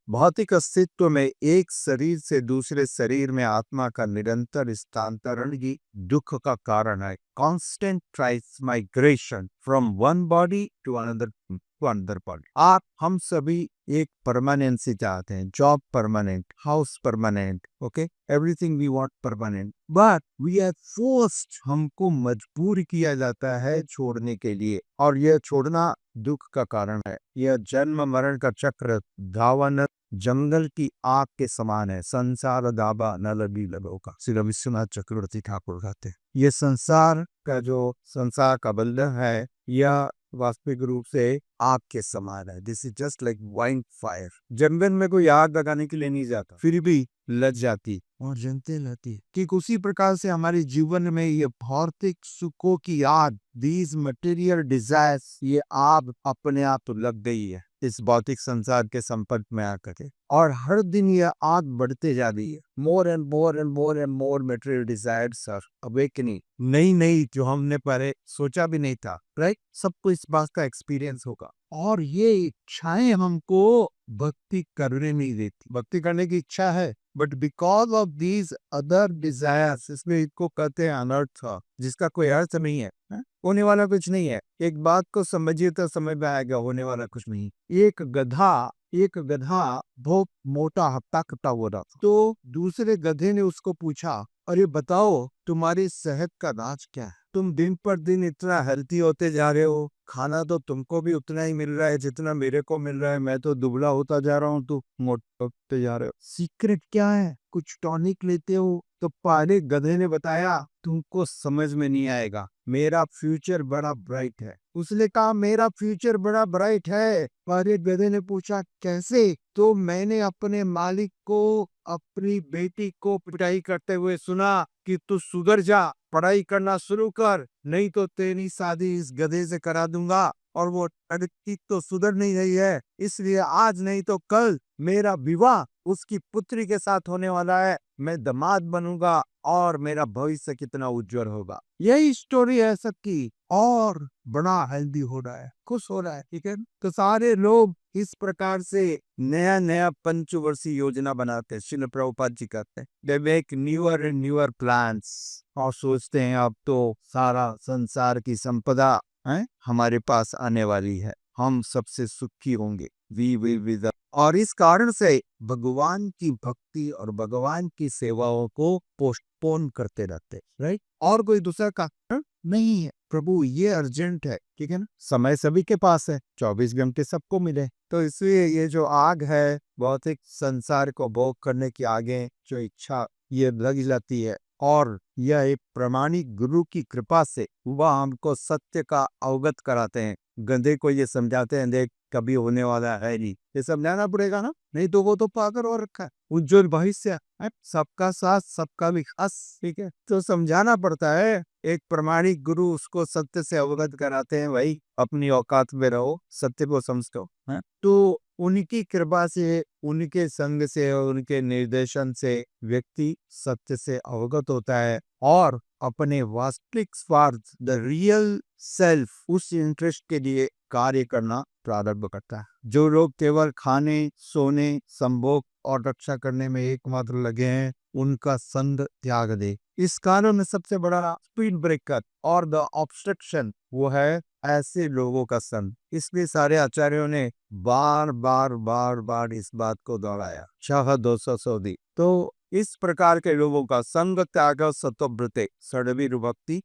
भौतिक अस्तित्व में एक शरीर से दूसरे शरीर में आत्मा का निरंतर स्थानांतरण ही दुख का कारण है। Constant transmigration from one body to another body. आप हम सभी एक परमानेंसी चाहते हैं, job permanent, house permanent, okay, everything we want permanent, but we are forced, हमको मजबूर किया जाता है छोड़ने के लिए, और यह छोड़ना दुख का कारण है। यह जन्म मरण का चक्र धावन जंगल की आग के समान है। संसार दाबा न लगी लगो का श्री विश्वनाथ चक्रवर्ती ठाकुर कहते हैं। ये संसार का बंधन है, यह वास्तविक रूप से आग के समान है। This is just like wild fire. जंगल में कोई आग लगाने के लिए नहीं जाता, फिर भी लग जाती और जनते रहती। कि उसी प्रकार से हमारे जीवन में ये भौतिक सुखों की आग, दीज मटेरियल डिजायर्स, ये आग अपने आप तो लग गई है इस भौतिक संसार के संपर्क में आकर के, और हर दिन यह आग बढ़ते जा रही है। More and more and more and more material desires are awakening. नई नई जो हमने पहले सोचा भी नहीं था, राइट, सबको इस बात का एक्सपीरियंस होगा। और ये इच्छाएं हमको भक्ति करने नहीं देती। भक्ति करने की इच्छा है, but because of these other desires, इसमें इसको कहते हैं अनर्थ, जिसका कोई अर्थ नहीं है, होने वाला कुछ नहीं है। एक बात को समझिए तो समझ में आएगा, होने वाला कुछ नहीं। एक गधा बहुत मोटा हत्ता कटा हुआ था, तो दूसरे गधे ने उसको पूछा, अरे बताओ तुम्हारी सेहत का राज क्या है? तुम दिन पर दिन इतना हेल्थी होते जा रहे हो, खाना तो तुमको भी उतना ही मिल रहा है जितना मेरे को मिल रहा है, मैं तो दुबला होता जा रहा हूँ, तू मोटा होते जा रहे हो, सीक्रेट क्या है? कुछ टॉनिक लेते हो? तो पहले गधे ने बताया, तुमको समझ में नहीं आएगा, मेरा फ्यूचर बड़ा ब्राइट है। उसने कहा मेरा फ्यूचर बड़ा ब्राइट है। पहले गधे ने पूछा कैसे? तो मैंने अपने मालिक को, अपनी बेटी को पिटाई करते हुए सुना कि तू सुधर जा, पढ़ाई करना शुरू कर, नहीं तो तेरी शादी इस गधे से करा दूंगा। और वो लड़की तो सुधर नहीं रही है, इसलिए आज नहीं तो कल मेरा विवाह उसकी पुत्री के साथ होने वाला है, मैं दामाद बनूंगा और मेरा भविष्य कितना उज्जवल होगा। यही स्टोरी है सबकी, और बड़ा हेल्दी हो रहा है, खुश हो रहा है, ठीक है। तो सारे लोग इस प्रकार से नया नया पंचवर्षीय योजना बनाते हैं। श्रील प्रभुपाद जी कहते हैं, they make newer and newer plans, और सोचते हैं अब तो सारा संसार की संपदा है हमारे पास आने वाली है, हम सबसे सुखी होंगे, वी विल बी द। और इस कारण से भगवान की भक्ति और भगवान की सेवाओं को पोस्टपोन करते रहते, राइट। और कोई दूसरा कारण नहीं है। प्रभु ये अर्जेंट है, ठीक है ना, समय सभी के पास है, 24 घंटे सबको मिले। तो इसलिए ये जो आग है भौतिक संसार को भोग करने की आगे जो इच्छा ये लग जाती है, और यह एक प्रमाणिक गुरु की कृपा से वह हमको सत्य का अवगत कराते हैं। गधे को ये समझाते हैं, देख कभी होने वाला है नहीं, ये समझाना पड़ेगा ना, नहीं तो वो तो पागल हो रखा है, उज्जवल भविष्य है, सबका साथ सबका विकास, ठीक है, तो समझाना पड़ता है। एक प्रमाणिक गुरु उसको सत्य से अवगत कराते हैं, भाई अपनी औकात में रहो, सत्य को समझो, है। तो उनकी कृपा से, उनके संग से और उनके निर्देशन से व्यक्ति सत्य से अवगत होता है, और अपने वास्तविक स्वार्थ, द रियल सेल्फ, उस इंटरेस्ट के लिए कार्य करना प्रारंभ करता है। जो लोग केवल खाने, सोने, संभोग और रक्षा करने में एकमात्र लगे हैं, उनका संग त्याग दे। इस कारण में सबसे बड़ा स्पीड ब्रेकर और द ऑब्स्ट्रक्शन वो है ऐसे लोगों का संग। इसलिए सारे आचार्यों ने बार बार बार बार इस बात को दोहराया, शाह 200 तो इस प्रकार के लोगों का संग त्याग सतोव्रते सड़वी भक्ति।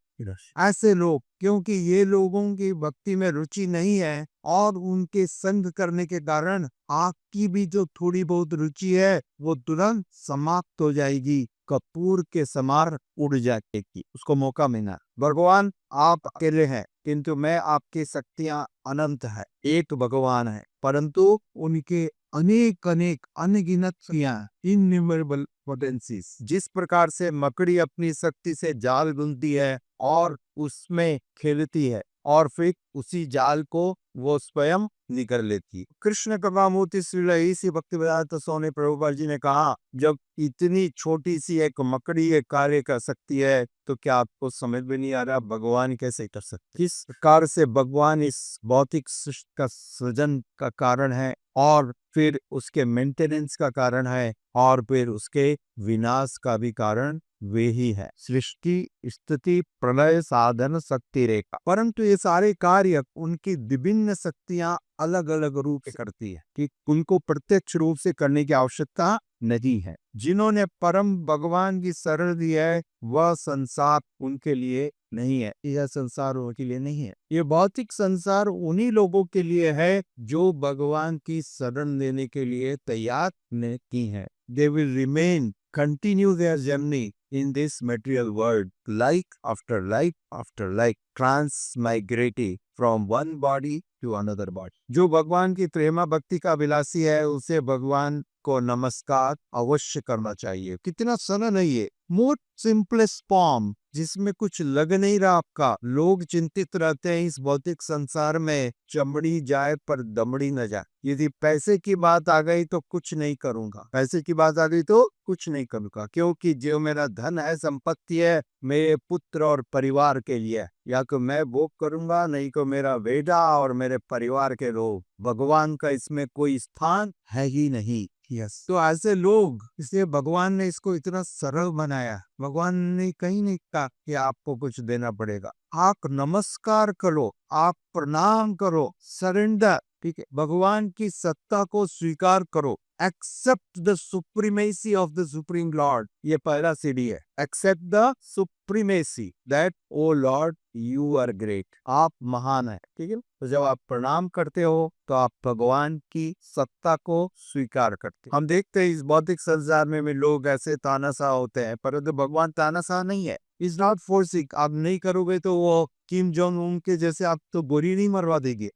ऐसे लोग, क्योंकि ये लोगों की भक्ति में रुचि नहीं है, और उनके संग करने के कारण आपकी भी जो थोड़ी बहुत रुचि है वो तुरंत समाप्त हो जाएगी, कपूर के समान उड़ जाएगी, उसको मौका मिला। भगवान आप अकेले हैं, किंतु मैं आपकी शक्तियां अनंत है। एक भगवान है, परंतु उनके अनेक अनेक अनगिनत क्रिया, इनन्यूमरेबल पोटेंसीज। जिस प्रकार से मकड़ी अपनी शक्ति से जाल बुनती है और उसमें खेलती है, और फिर उसी जाल को वो स्वयं निकल लेती है। कृष्ण कृपामूर्ति श्री इसी भक्ति वेदांत स्वामी प्रभुपाद जी ने कहा, जब इतनी छोटी सी एक मकड़ी एक कार्य कर सकती है, तो क्या आपको समझ में नहीं आ रहा भगवान कैसे कर सकते? किस प्रकार से भगवान इस भौतिक सृष्टि का सृजन का कारण है, और फिर उसके मेंटेनेंस का कारण है, और फिर उसके विनाश का भी कारण वे ही है। सृष्टि, स्थिति, प्रलय, साधन, शक्ति रेखा। परंतु ये सारे कार्य उनकी विभिन्न शक्तियां अलग अलग रूप से करती है कि उनको प्रत्यक्ष रूप से करने की आवश्यकता नहीं है। जिन्होंने परम भगवान की शरण दी है वह संसार उनके लिए नहीं है, यह संसार उनके लिए नहीं है। ये भौतिक संसार उन्हीं लोगों के लिए है जो भगवान की शरण लेने के लिए तैयार नहीं है। They will remain, continue their journey in this material world, like after like, transmigrating from one body to another body. जो भगवान की प्रेमा भक्ति का अभिलाषी है उसे भगवान को नमस्कार अवश्य करना चाहिए। कितना सरल है ये, मोस्ट सिंपलेस्ट फॉर्म, जिसमें कुछ लग नहीं रहा आपका। लोग चिंतित रहते हैं इस भौतिक संसार में चमड़ी जाए पर दमड़ी न जाए। यदि पैसे की बात आ गई तो कुछ नहीं करूंगा, पैसे की बात आ गई तो कुछ नहीं करूंगा, क्योंकि जो मेरा धन है, संपत्ति है, मेरे पुत्र और परिवार के लिए, या तो मैं भोग करूंगा, नहीं तो मेरा बेटा और मेरे परिवार के लोग। भगवान का इसमें कोई स्थान है ही नहीं। यस, तो ऐसे लोग, इसलिए भगवान ने इसको इतना सरल बनाया। भगवान ने कहीं नहीं कहा कि आपको कुछ देना पड़ेगा। आप नमस्कार करो, आप प्रणाम करो, सरेंडर, ठीक है, भगवान की सत्ता को स्वीकार करो। Accept the supremacy of the supreme lord, ये पहला सीढ़ी है। Accept the supremacy that O lord you are great, आप महान है, ठीक है। तो जब आप प्रणाम करते हो तो आप भगवान की सत्ता को स्वीकार करते हो। हम देखते हैं इस भौतिक संसार में लोग ऐसे तानाशाह होते हैं, परंतु भगवान तानाशाह नहीं है। इज नॉट फोर्सिंग, आप नहीं करोगे तो वो किम जोंग उन के जैसे आप तो गोली नहीं मरवा देंगे।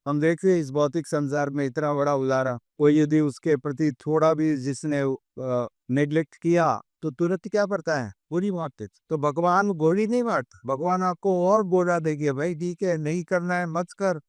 हम देखते हैं इस भौतिक संसार में इतना बड़ा उदाहरण, कोई यदि उसके प्रति थोड़ा भी जिसने नेग्लेक्ट किया तो तुरंत क्या करता है, गोली मारते। तो भगवान गोली नहीं मारता, भगवान आपको और बोला देंगे, भाई ठीक है, नहीं करना है मत कर,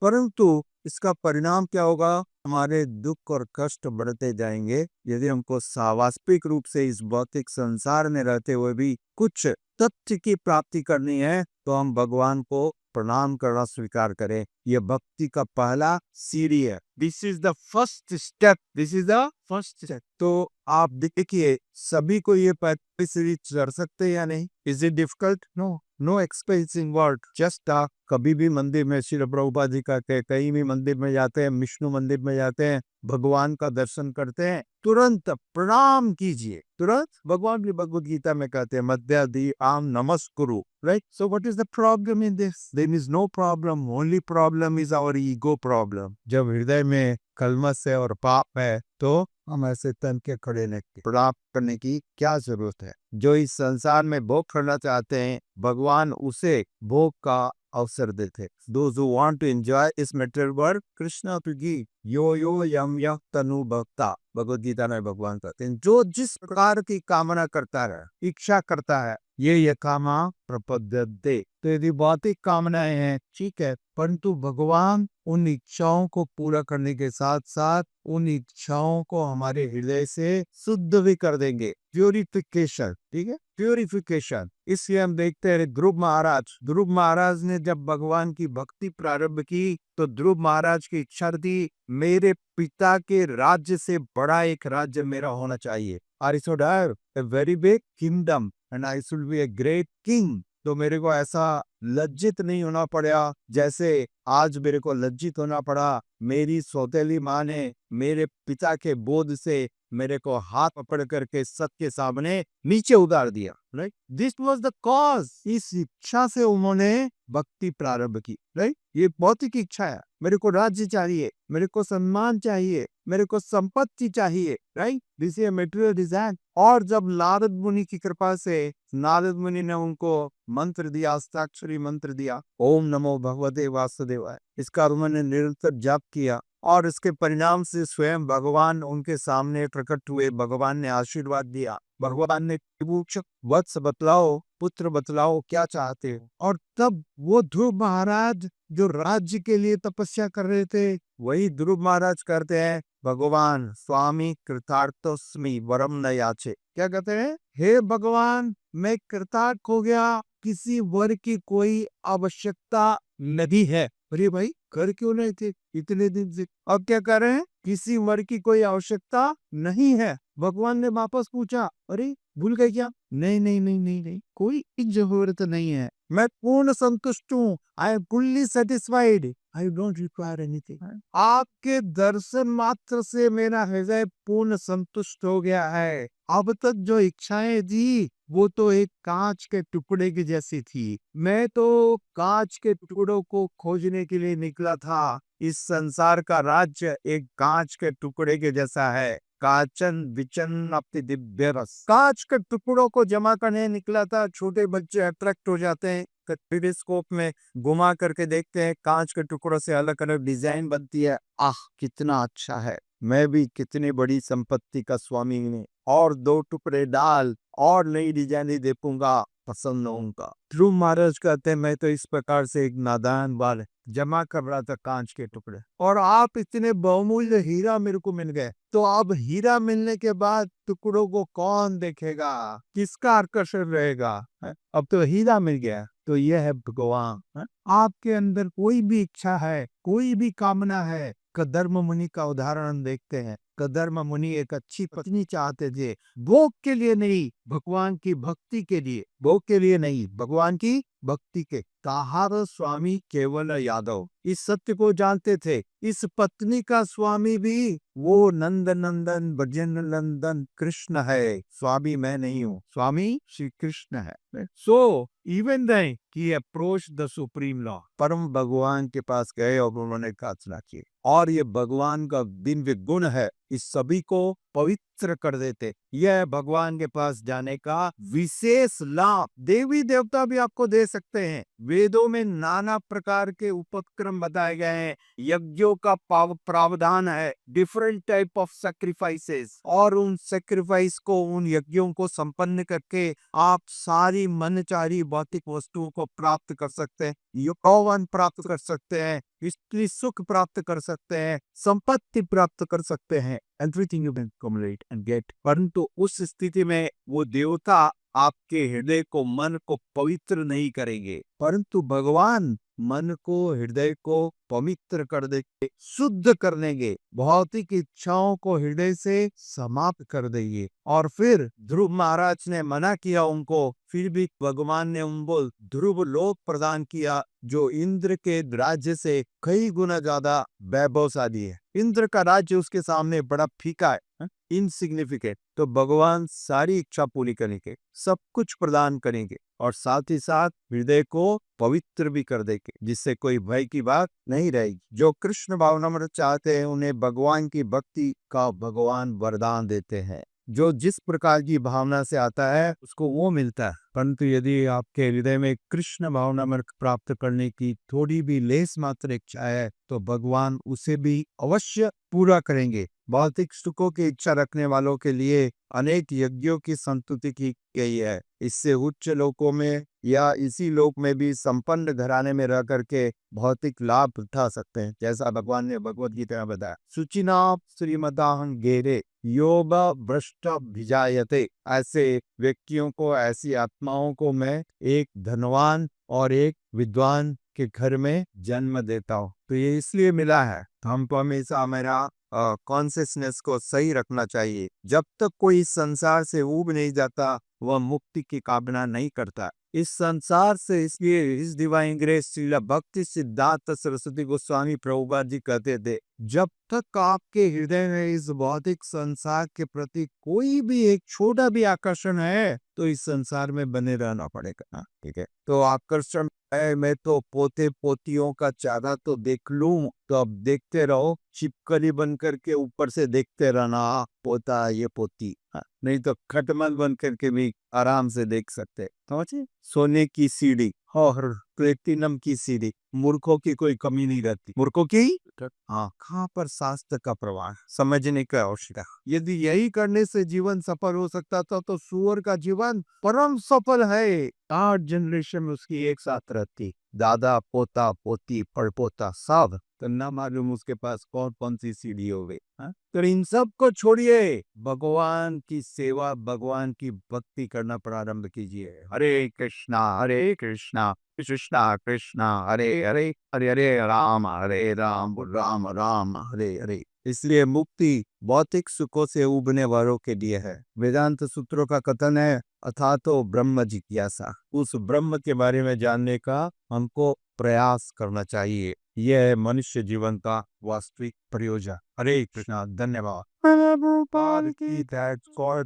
परंतु इसका परिणाम क्या होगा, हमारे दुख और कष्ट बढ़ते जाएंगे। यदि हमको वास्तविक रूप से इस भौतिक संसार में रहते हुए भी कुछ तथ्य की प्राप्ति करनी है तो हम भगवान को प्रणाम करना स्वीकार करें। यह भक्ति का पहला सीढ़ी है। This is the first step, this is the first step. तो आप देखिए, सभी को ये पहली सीढ़ी चढ़ सकते हैं या नहीं? Is it difficult? No, no expensing word, just आप कभी भी मंदिर में, श्री प्रभुपाद जी कहते हैं, कहीं भी मंदिर में जाते हैं, विष्णु मंदिर में जाते हैं, भगवान का दर्शन करते हैं, तुरंत प्रणाम कीजिए। तुरंत भगवान की भगवद गीता में कहते हैं, मध्यादि आम नमस्कुरु, right? So what is the problem in this? There is no problem, only problem is our ego problem. जब हृदय में कलमश है और पाप है तो हम ऐसे तन के खड़े नहीं, प्रणाम करने की क्या जरूरत है? जो इस संसार में भोग करना चाहते हैं, भगवान उसे भोग का अवसर देते। Those who want to enjoy this material world, Krishna to give यो यो यम यम तनु भक्ता, भगवद गीता में भगवान कहते हैं, जो जिस प्रकार की कामना करता है, इच्छा करता है, ये कामा प्रपद्यते। तो यदि भौतिक कामनाएं हैं, ठीक है, परंतु भगवान उन इच्छाओं को पूरा करने के साथ साथ उन इच्छाओं को हमारे हृदय से शुद्ध भी कर देंगे। प्यूरिफिकेशन, ठीक है, प्यूरिफिकेशन। इसलिए हम देखते हैं ध्रुव महाराज ने जब भगवान की भक्ति प्रारंभ की तो ध्रुव महाराज की इच्छा थी, मेरे पिता के राज्य से बड़ा एक राज्य मेरा होना चाहिए। I should have a very big kingdom and I should be a great king। तो मेरे को ऐसा लज्जित नहीं होना पड़ा जैसे आज मेरे को लज्जित होना पड़ा। मेरी सौतेली माँ ने मेरे पिता के बोध से मेरे को हाथ पकड़ करके सबके सामने नीचे उतार दिया, right? This was the cause. इस इच्छा से उन्होंने भक्ति प्रारंभ की, राइट? ये भौतिक इच्छा है, मेरे को राज्य चाहिए, मेरे को सम्मान चाहिए, मेरे को संपत्ति चाहिए, right? This is material desire. और जब नारद मुनि की कृपा से नारद मुनि ने उनको मंत्र दिया, हस्ताक्षरी मंत्र दिया, ओम नमो भगवते वासुदेवाय, इसका उन्होंने निरंतर जाप किया और इसके परिणाम से स्वयं भगवान उनके सामने प्रकट हुए। भगवान ने आशीर्वाद दिया, भगवान ने पूछा, वत्स बतलाओ, पुत्र बतलाओ, क्या चाहते हो? और तब वो ध्रुव महाराज जो राज्य के लिए तपस्या कर रहे थे, वही ध्रुव महाराज करते हैं, भगवान स्वामी कृतार्थोस्मि वरम न याचे। क्या कहते हैं? हे भगवान, मैं कृतार्थ हो गया, किसी वर की कोई आवश्यकता नहीं है। अरे भाई कर क्यों नहीं थे इतने दिन से, अब क्या कर रहे हैं? किसी वर की कोई आवश्यकता नहीं है। भगवान ने वापस पूछा, अरे भूल गए क्या? नहीं नहीं नहीं नहीं नहीं, कोई जरूरत नहीं है, मैं पूर्ण संतुष्ट हूँ। I am fully satisfied, I don't require anything. आपके दर्शन मात्र से मेरा हृदय पूर्ण संतुष्ट हो गया है। अब तक जो इच्छाएं थी वो तो एक कांच के टुकड़े की जैसी थी। मैं तो कांच के टुकड़ों को खोजने के लिए निकला था। इस संसार का राज्य एक कांच के टुकड़े के जैसा है। कांचन विचन अपनी दिव्य रस, कांच के टुकड़ों को जमा करने निकला था। छोटे बच्चे अट्रैक्ट हो जाते हैं, टेलीस्कोप में घुमा करके देखते हैं, कांच के टुकड़ों से अलग अलग डिजाइन बनती है। आह कितना अच्छा है, मैं भी कितनी बड़ी संपत्ति का स्वामी हूँ। और दो टुकड़े डाल और नई डिजाइन देखूंगा, पसंद होऊंगा। ध्रुव महाराज कहते हैं, मैं तो इस प्रकार से एक नादान बाल जमा कर रहा था कांच के टुकड़े, और आप इतने बहुमूल्य हीरा मेरे को मिल गए। तो अब हीरा मिलने के बाद टुकड़ों को कौन देखेगा, किसका आकर्षण रहेगा? है? अब तो हीरा मिल गया, तो यह है भगवान। है? आपके अंदर कोई भी इच्छा है, कोई भी कामना है। कदर्म मुनि का उदाहरण देखते हैं। कदर्म मुनि एक अच्छी पत्नी चाहते थे, भोग के लिए नहीं, भगवान की भक्ति के लिए। भोग के लिए नहीं, भगवान की भक्ति के। ताहार स्वामी केवल यादव, इस सत्य को जानते थे। इस पत्नी का स्वामी भी वो नंद नंदन भजन नंदन कृष्ण है। स्वामी मैं नहीं हूँ, स्वामी श्री कृष्ण है। So even then he approach the supreme law, परम भगवान के पास गए और उन्होंने प्रार्थना की। और ये भगवान का दिव्य गुण है, इस सभी को पवित्र कर देते। यह भगवान के पास जाने का विशेष लाभ देवी देवता भी आपको दे सकते हैं। वेदों में नाना प्रकार के उपक्रम बताए गए हैं, यज्ञों का प्रावधान है, डिफरेंट टाइप ऑफ सैक्रिफाइसेस, और उन सैक्रिफाइस को, उन यज्ञों को संपन्न करके आप सारी मनचाही भौतिक वस्तुओं को प्राप्त कर सकते हैं। यौवन प्राप्त कर सकते हैं, स्त्री सुख प्राप्त कर सकते हैं, संपत्ति प्राप्त कर सकते हैं। Everything you can accumulate and get। परंतु उस स्थिति में वो देवता आपके हृदय को, मन को पवित्र नहीं करेंगे, परंतु भगवान मन को, हृदय को पवित्र कर देंगे, शुद्ध कर देंगे, भौतिक इच्छाओं को हृदय से समाप्त कर देंगे। और फिर ध्रुव महाराज ने मना किया उनको, फिर भी भगवान ने उनको ध्रुव लोक प्रदान किया, जो इंद्र के राज्य से कई गुना ज्यादा वैभवशाली है। इंद्र का राज्य उसके सामने बड़ा फीका है, इनसिग्निफिकेंट। तो भगवान सारी इच्छा पूरी करेंगे, सब कुछ प्रदान करेंगे, और साथ ही साथ हृदय को पवित्र भी कर देंगे, जिससे कोई भय की बात नहीं रहेगी। जो कृष्ण भावनामृत चाहते हैं, उन्हें भगवान की भक्ति का भगवान वरदान देते हैं। जो जिस प्रकार की भावना से आता है उसको वो मिलता है। परंतु यदि आपके हृदय में कृष्ण भावनामृत प्राप्त करने की थोड़ी भी लेस मात्र इच्छा है, तो भगवान उसे भी अवश्य पूरा करेंगे। भौतिक सुखों की इच्छा रखने वालों के लिए अनेक यज्ञों की संस्तुति की गई है। इससे उच्च लोकों में या इसी लोक में भी संपन्न घराने में रह करके भौतिक लाभ उठा सकते हैं, जैसा भगवान ने भगवत गीता में बताया। सुचिनाप श्रीमदाहं गेरे योग भ्रष्ट भिजायते। ऐसे व्यक्तियों को, ऐसी आत्माओं को मैं एक धनवान और एक विद्वान के घर में जन्म देता हूँ। तो ये इसलिए मिला है, हमको हमेशा मेरा कॉन्शियसनेस को सही रखना चाहिए। जब तक कोई इस संसार से ऊब नहीं जाता, वह मुक्ति की कामना नहीं करता इस संसार से। इसलिए इस डिवाइन ग्रेस श्रील भक्ति सिद्धार्थ सरस्वती गोस्वामी प्रभुपाद जी कहते थे, जब तक आपके हृदय में इस भौतिक संसार के प्रति कोई भी एक छोटा भी आकर्षण है, तो इस संसार में बने रहना पड़ेगा। ठीक है, तो आकर्षण है, मैं तो पोते पोतियों का चारा तो देख लूं, तो अब देखते रहो, छिपकली बन करके ऊपर से देखते रहना, पोता ये पोती। नहीं तो खटमल बन करके भी आराम से देख सकते। समझे? सोने की सीढ़ी और प्लेटिनम की सीढ़ी, मूर्खों की कोई कमी नहीं रहती। मूर्खों की हाँ, कहाँ पर शास्त्र का प्रवाह समझने का आवश्यकता। यदि यही करने से जीवन सफल हो सकता था, तो सुअर का जीवन परम सफल है। 8 जनरेशन उसकी एक साथ रहती, दादा पोता पोती पड़पोता सब, तो ना मालूम उसके पास कौन कौन सी सीढ़ी हो गई। हाँ? तो इन सब को छोड़िए, भगवान की सेवा, भगवान की भक्ति करना प्रारंभ कीजिए। हरे कृष्णा कृष्णा कृष्णा हरे हरे, हरे हरे राम, राम राम हरे हरे। इसलिए मुक्ति भौतिक सुखों से उबने वालों के लिए है। वेदांत सूत्रों का कथन है, अथातो ब्रह्म जिज्ञासा, उस ब्रह्म के बारे में जानने का हमको प्रयास करना चाहिए। यह है मनुष्य जीवन का वास्तविक प्रयोजन। हरे कृष्णा, धन्यवाद। प्रभुपाद की जय, गौर